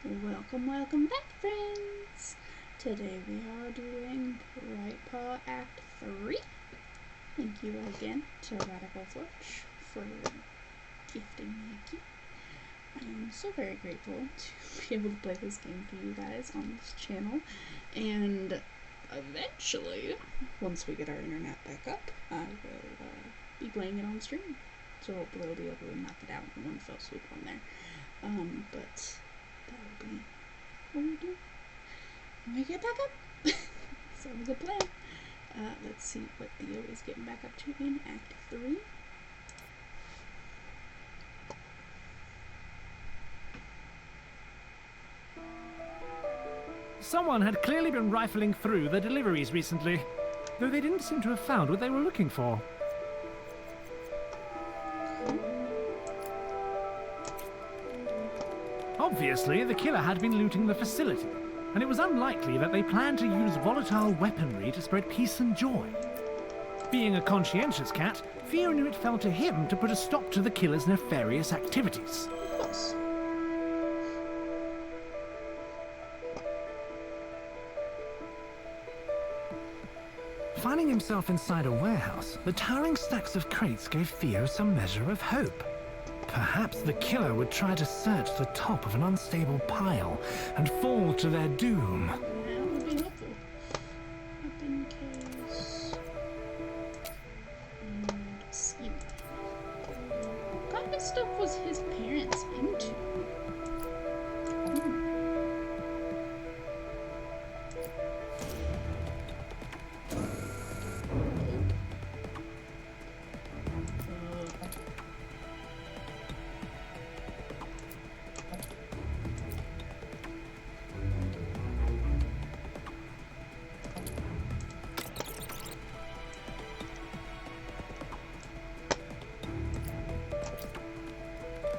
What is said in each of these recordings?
Welcome back, friends! Today we are doing Right Paw Act 3. Thank you again to Radical Forge for gifting me a key. I am so very grateful to be able to play this game for you guys on this channel. And eventually, once we get our internet back up, I will be playing it on stream. So hopefully I'll be able to knock it out in one fell swoop on there. But that will be what we do when we get back up. Sounds like a plan. Let's see what Theo is getting back up to in Act 3. Someone had clearly been rifling through the deliveries recently, though they didn't seem to have found what they were looking for. Obviously, the killer had been looting the facility, and it was unlikely that they planned to use volatile weaponry to spread peace and joy. Being a conscientious cat, Theo knew it fell to him to put a stop to the killer's nefarious activities. Of course. Finding himself inside a warehouse, the towering stacks of crates gave Theo some measure of hope. Perhaps the killer would try to search the top of an unstable pile and fall to their doom. That would be helpful. Up in case. And see. What kind of stuff was his parents into?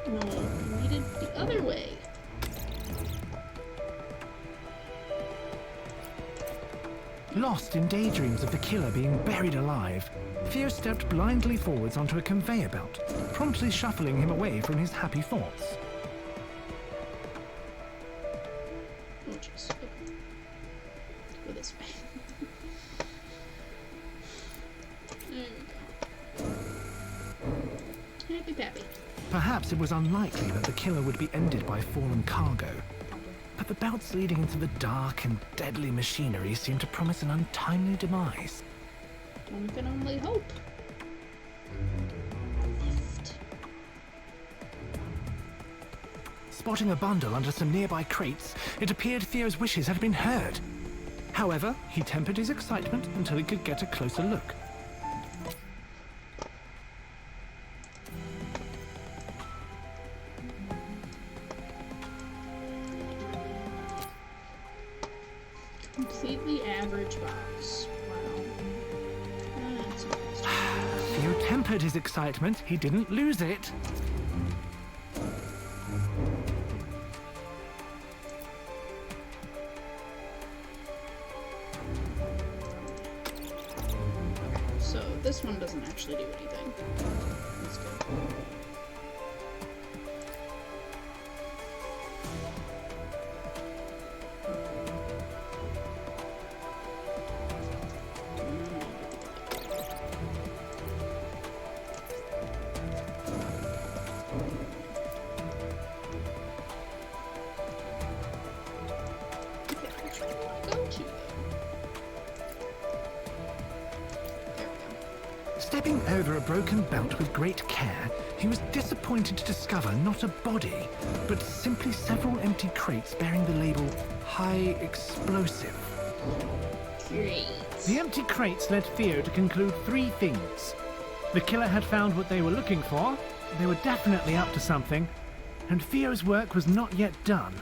No, we needed the other way. Lost in daydreams of the killer being buried alive, Theo stepped blindly forwards onto a conveyor belt, promptly shuffling him away from his happy thoughts. Oh, jeez. Go this way. There we go. Happy Pappy. Perhaps it was unlikely that the killer would be ended by fallen cargo, but the belts leading into the dark and deadly machinery seemed to promise an untimely demise. One can only hope. Lift. Spotting a bundle under some nearby crates, it appeared Theo's wishes had been heard. However, he tempered his excitement until he could get a closer look. Completely average box. Wow. That's interesting. Theo tempered his excitement. He didn't lose it. So this one doesn't actually do anything. Let's go. Okay, which one do I go to, though? There we go. Stepping over a broken belt with great care, he was disappointed to discover not a body, but simply several empty crates bearing the label High Explosive. Great. The empty crates led Theo to conclude three things. The killer had found what they were looking for, they were definitely up to something, and Theo's work was not yet done.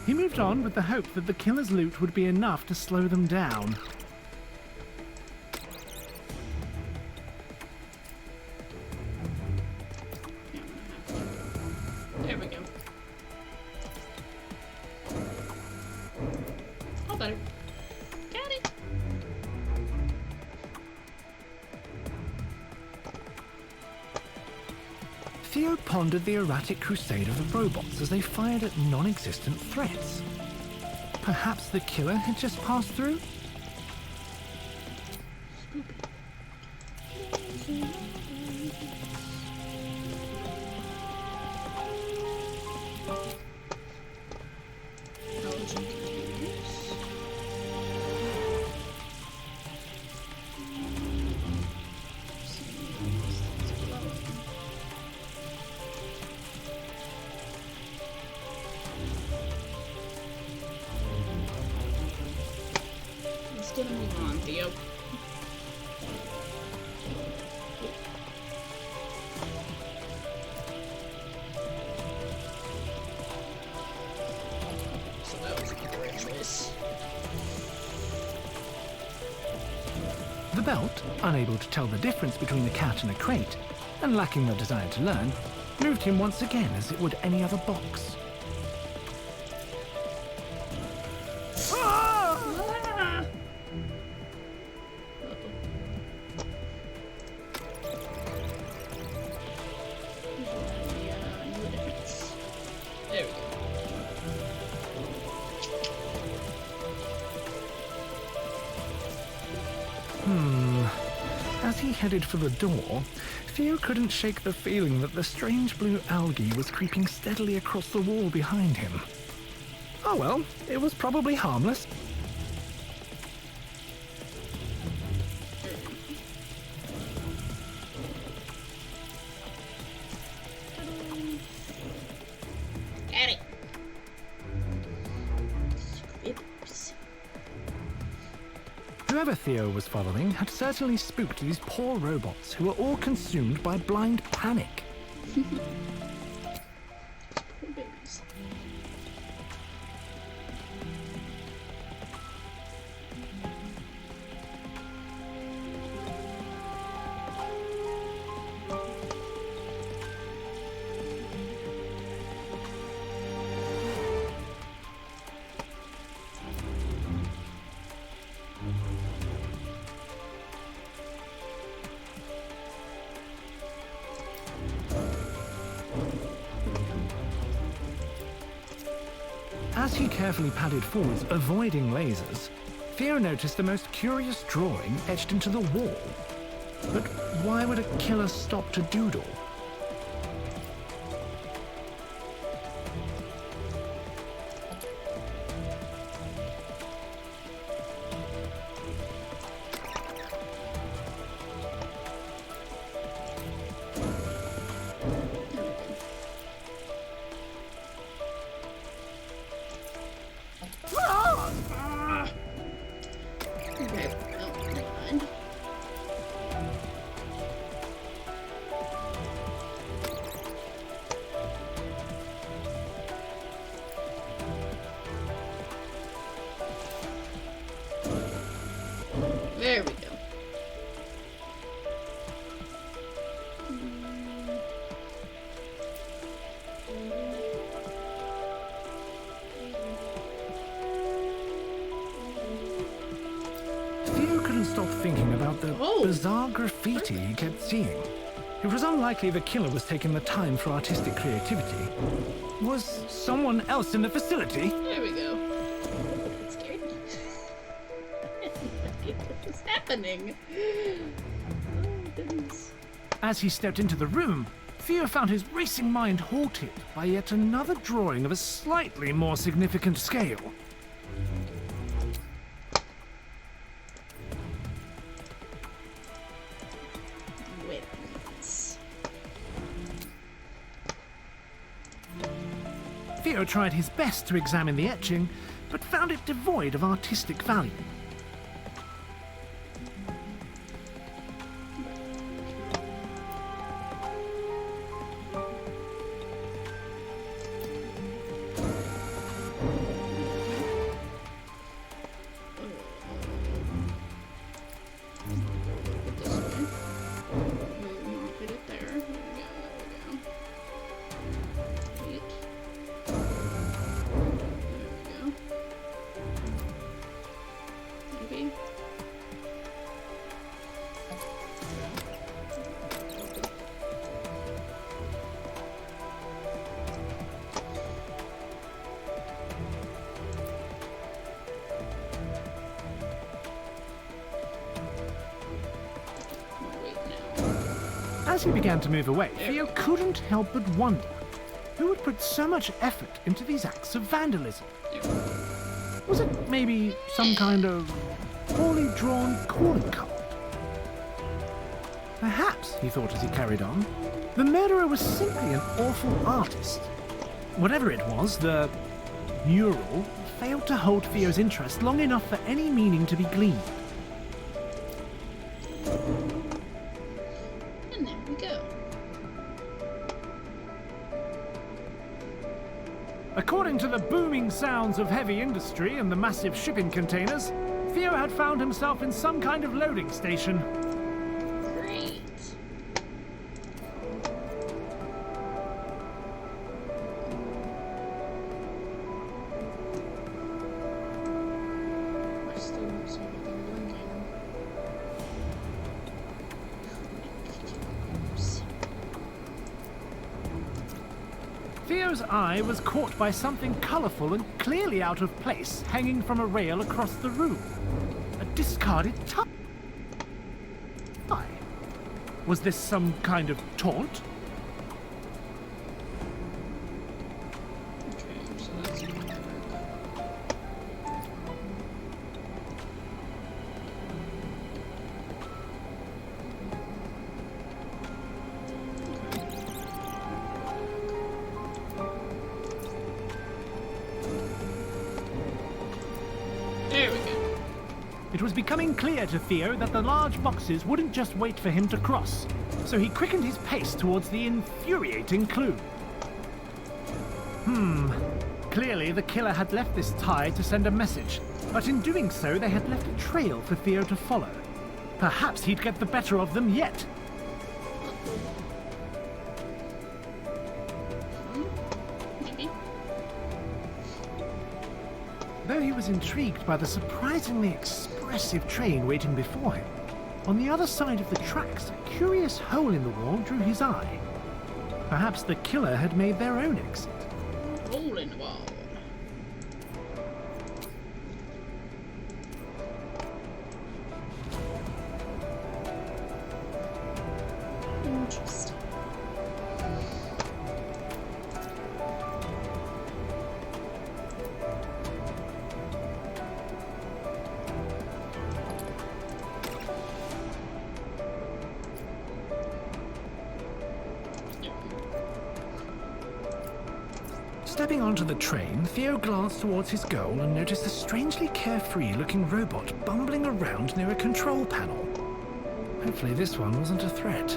He moved on with the hope that the killer's loot would be enough to slow them down. There we go. All better. Got it. Theo Theo pondered the erratic crusade of the robots as they fired at non-existent threats. Perhaps the killer had just passed through? Let's move on, Theo. So that was a great choice. The belt, unable to tell the difference between a cat and a crate, and lacking the desire to learn, moved him once again as it would any other box. There we go. As he headed for the door, Theo couldn't shake the feeling that the strange blue algae was creeping steadily across the wall behind him. Oh well, it was probably harmless. Got it. Scribbles. Whoever Theo was following had certainly spooked these poor robots who were all consumed by blind panic. Poor babies. As he carefully padded forwards, avoiding lasers, Theo noticed the most curious drawing etched into the wall. But why would a killer stop to doodle? Okay. Oh, never mind. There we go. Theo couldn't stop thinking about the Oh. bizarre graffiti he kept seeing. It was unlikely the killer was taking the time for artistic creativity. Was someone else in the facility? There we go. That scared me. What is happening? Oh, goodness. As he stepped into the room, Theo found his racing mind halted by yet another drawing of a slightly more significant scale. Witness. Theo tried his best to examine the etching, but found it devoid of artistic value. Put it there. There we go. Wait. There we go. As he began to move away, Theo couldn't help but wonder who would put so much effort into these acts of vandalism. Was it maybe some kind of poorly drawn calling card? Perhaps, he thought as he carried on, the murderer was simply an awful artist. Whatever it was, the mural failed to hold Theo's interest long enough for any meaning to be gleaned. And there we go. According to the booming sounds of heavy industry and the massive shipping containers, Theo had found himself in some kind of loading station. Great. We're still sort of linking. Theo's eye was caught by something colourful and clearly out of place hanging from a rail across the room. A discarded tie. Was this some kind of taunt? Okay, so that's gonna work. There we go. It was becoming clear to Theo that the large boxes wouldn't just wait for him to cross, so he quickened his pace towards the infuriating clue. Clearly the killer had left this tie to send a message, but in doing so they had left a trail for Theo to follow. Perhaps he'd get the better of them yet. Maybe. Though he was intrigued by the surprisingly expressive train waiting before him, on the other side of the tracks, a curious hole in the wall drew his eye. Perhaps the killer had made their own exit. Hole in the wall. Interesting. Stepping onto the train, Theo glanced towards his goal and noticed a strangely carefree-looking robot bumbling around near a control panel. Hopefully this one wasn't a threat.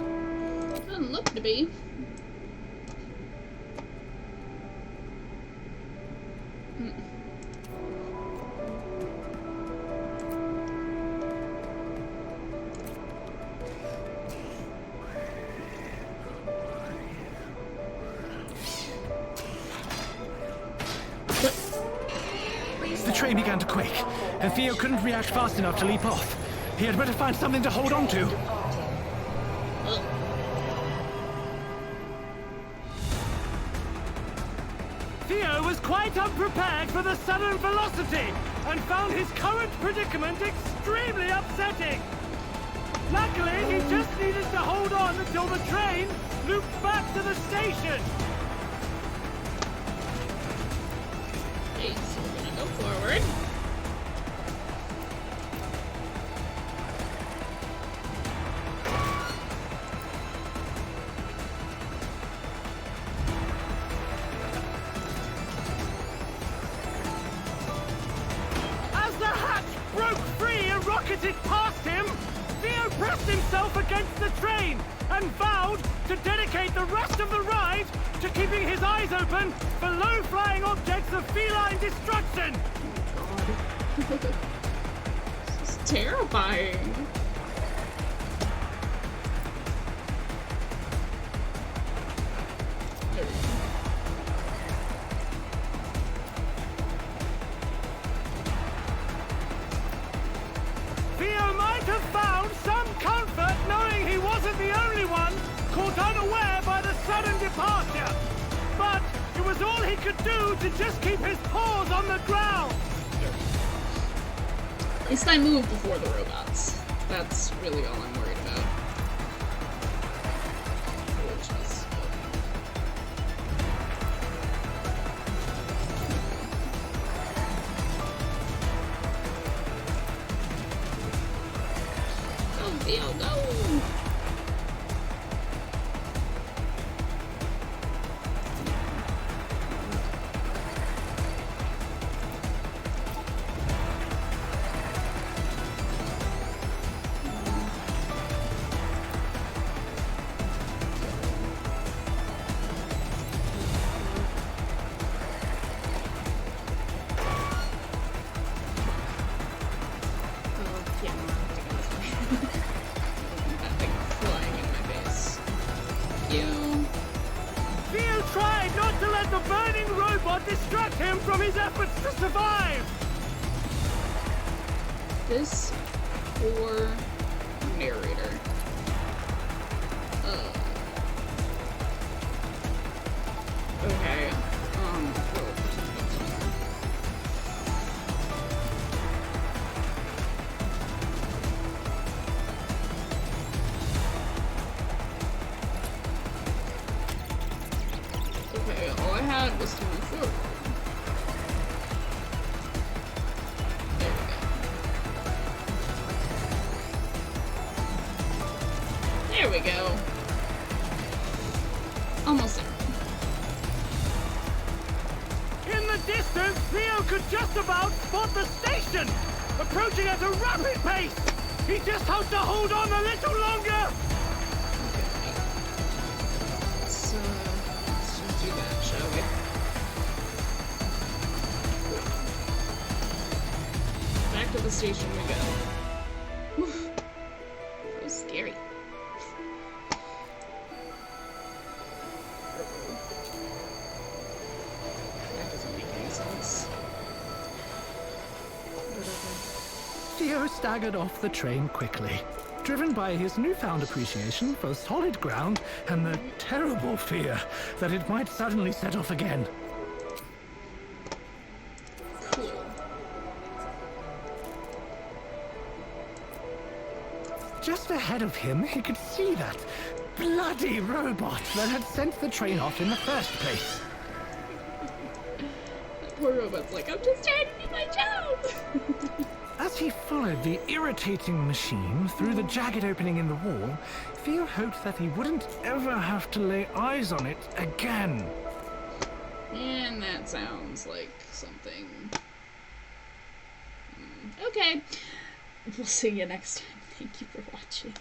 Doesn't look to be. The train began to quake, and Theo couldn't react fast enough to leap off. He had better find something to hold on to. Theo was quite unprepared for the sudden velocity and found his current predicament extremely upsetting. Luckily, he just needed to hold on until the train looped back to the station. Okay, so we're gonna go forward. As the hatch broke free and rocketed past him, Theo pressed himself against the train and vowed to dedicate the rest of the ride to keeping his eyes open for low-flying objects of feline destruction. This is terrifying. There we go. Theo might have found some comfort knowing he wasn't the only one caught unaware by the sudden departure. But it was all he could do to just keep his paws on the ground. At least I moved before the robots. That's really all I'm worried about. Theo, go! Theo tried not to let the burning robot distract him from his efforts to survive! This poor narrator. Okay. Okay, all I had was to move forward. There we go. Almost there. In the distance, Theo could just about spot the station! Approaching at a rapid pace! He just hoped to hold on a little longer! Let's just do that, shall we? Back to the station we go. Whew. That was scary. That doesn't make any sense. Theo staggered off the train quickly, driven by his newfound appreciation for solid ground and the terrible fear that it might suddenly set off again. Cool. Just ahead of him, he could see that bloody robot that had sent the train off in the first place. That poor robot's like, I'm just trying to do my job! As he followed the irritating machine through the jagged opening in the wall, Theo hoped that he wouldn't ever have to lay eyes on it again. And that sounds like something. Okay. We'll see you next time. Thank you for watching.